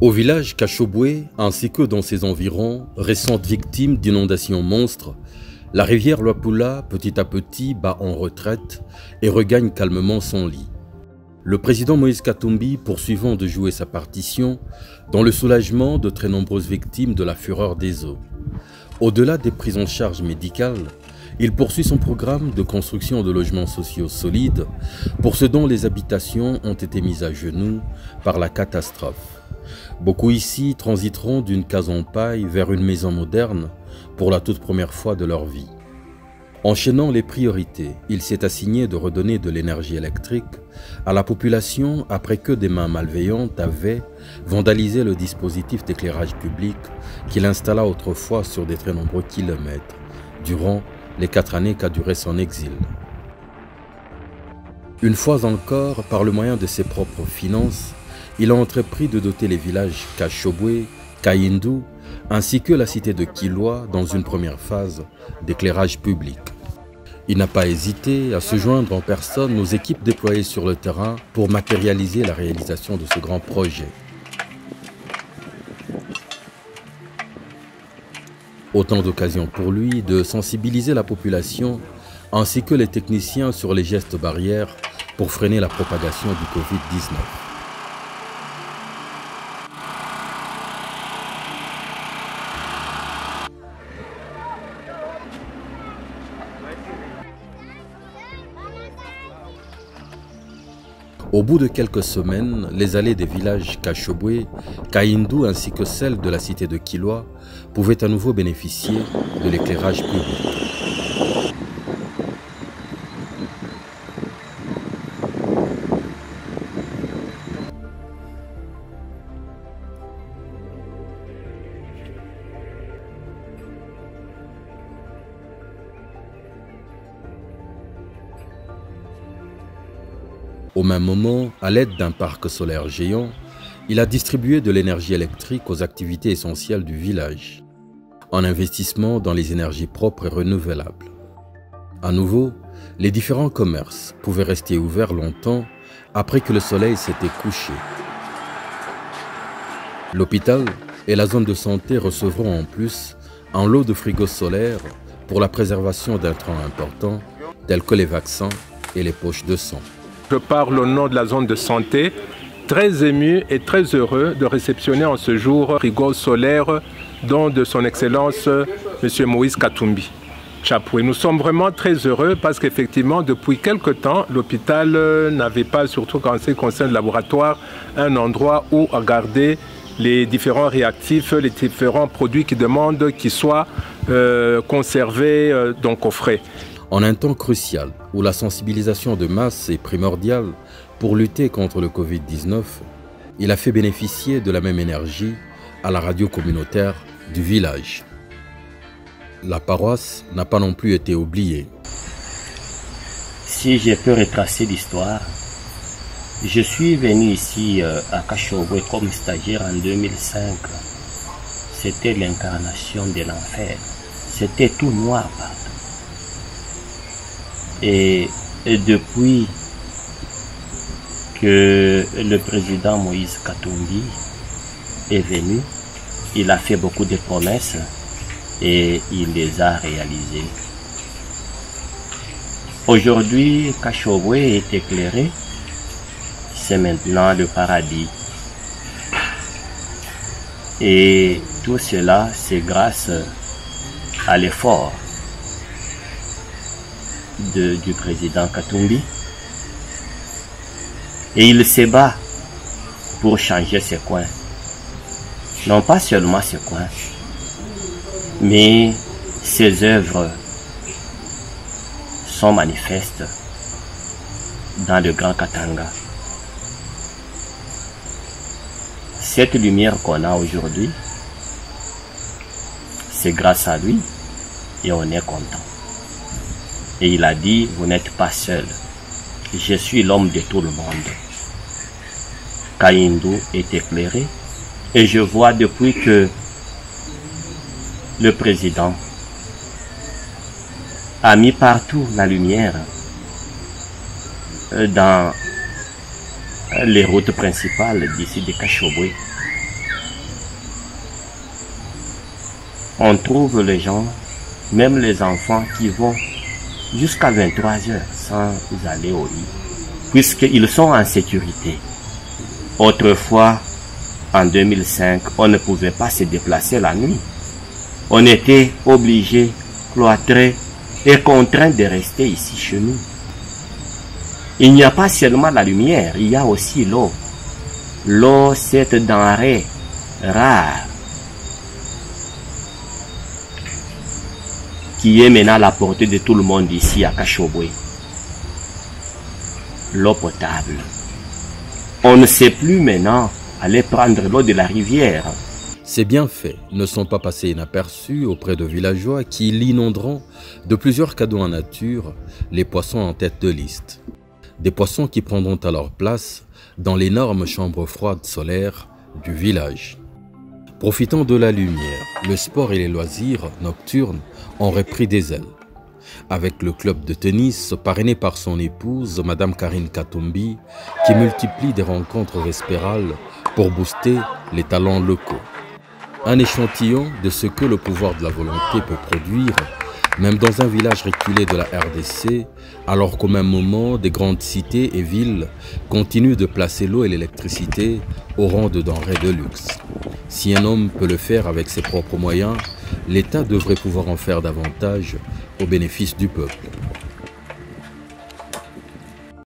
Au village Kachobwe, ainsi que dans ses environs, récentes victimes d'inondations monstres, la rivière Luapula, petit à petit, bat en retraite et regagne calmement son lit. Le président Moïse Katumbi poursuivant de jouer sa partition dans le soulagement de très nombreuses victimes de la fureur des eaux. Au-delà des prises en charge médicales, il poursuit son programme de construction de logements sociaux solides pour ceux dont les habitations ont été mises à genoux par la catastrophe. Beaucoup ici transiteront d'une case en paille vers une maison moderne pour la toute première fois de leur vie. Enchaînant les priorités, il s'est assigné de redonner de l'énergie électrique à la population après que des mains malveillantes avaient vandalisé le dispositif d'éclairage public qu'il installa autrefois sur de très nombreux kilomètres durant les 4 années qu'a duré son exil. Une fois encore, par le moyen de ses propres finances, il a entrepris de doter les villages Kachobwe, Kayindu, ainsi que la cité de Kilwa dans une première phase d'éclairage public. Il n'a pas hésité à se joindre en personne aux équipes déployées sur le terrain pour matérialiser la réalisation de ce grand projet. Autant d'occasions pour lui de sensibiliser la population ainsi que les techniciens sur les gestes barrières pour freiner la propagation du Covid-19. Au bout de quelques semaines, les allées des villages Kachobwe, Kayindu ainsi que celles de la cité de Kilwa pouvaient à nouveau bénéficier de l'éclairage public. Au même moment, à l'aide d'un parc solaire géant, il a distribué de l'énergie électrique aux activités essentielles du village, en investissement dans les énergies propres et renouvelables. À nouveau, les différents commerces pouvaient rester ouverts longtemps après que le soleil s'était couché. L'hôpital et la zone de santé recevront en plus un lot de frigos solaires pour la préservation d'intrants importants tels que les vaccins et les poches de sang. Je parle au nom de la zone de santé, très ému et très heureux de réceptionner en ce jour frigo solaire don de son Excellence M. Moïse Katumbi. Chapoué. Nous sommes vraiment très heureux parce qu'effectivement, depuis quelque temps, l'hôpital n'avait pas, surtout quand c'est concerne le laboratoire, un endroit où garder les différents réactifs, les différents produits qui demandent qu'ils soient conservés donc au frais. En un temps crucial où la sensibilisation de masse est primordiale pour lutter contre le Covid-19, il a fait bénéficier de la même énergie à la radio communautaire du village. La paroisse n'a pas non plus été oubliée. Si je peux retracer l'histoire, je suis venu ici à Kachobwe comme stagiaire en 2005. C'était l'incarnation de l'enfer. C'était tout noir partout. Et depuis que le président Moïse Katumbi est venu, il a fait beaucoup de promesses et il les a réalisées. Aujourd'hui, Kachobwe est éclairé, c'est maintenant le paradis. Et tout cela, c'est grâce à l'effort du président Katumbi. Et il se bat pour changer ces coins. Non pas seulement ces coins, mais ses œuvres sont manifestes dans le Grand Katanga. Cette lumière qu'on a aujourd'hui, c'est grâce à lui et on est content. Et il a dit, vous n'êtes pas seul, je suis l'homme de tout le monde. Kayindu est éclairé et je vois depuis que le président a mis partout la lumière dans les routes principales d'ici de Kachobwe. on trouve les gens, même les enfants, qui vont jusqu'à 23 heures sans aller au lit, puisqu'ils sont en sécurité. Autrefois, en 2005, on ne pouvait pas se déplacer la nuit. On était obligé, cloîtré et contraint de rester ici chez nous. Il n'y a pas seulement la lumière, il y a aussi l'eau. L'eau, cette denrée rare, qui est maintenant à la portée de tout le monde ici à Kashobwe. L'eau potable. On ne sait plus maintenant aller prendre l'eau de la rivière. Ces bienfaits ne sont pas passés inaperçus auprès de villageois qui l'inonderont de plusieurs cadeaux en nature, les poissons en tête de liste. Des poissons qui prendront à leur place dans l'énorme chambre froide solaire du village. Profitant de la lumière, le sport et les loisirs nocturnes ont repris des ailes. Avec le club de tennis parrainé par son épouse, Madame Karine Katumbi, qui multiplie des rencontres vespérales pour booster les talents locaux. Un échantillon de ce que le pouvoir de la volonté peut produire, même dans un village reculé de la RDC, alors qu'au même moment, des grandes cités et villes continuent de placer l'eau et l'électricité au rang de denrées de luxe. Si un homme peut le faire avec ses propres moyens, l'État devrait pouvoir en faire davantage au bénéfice du peuple.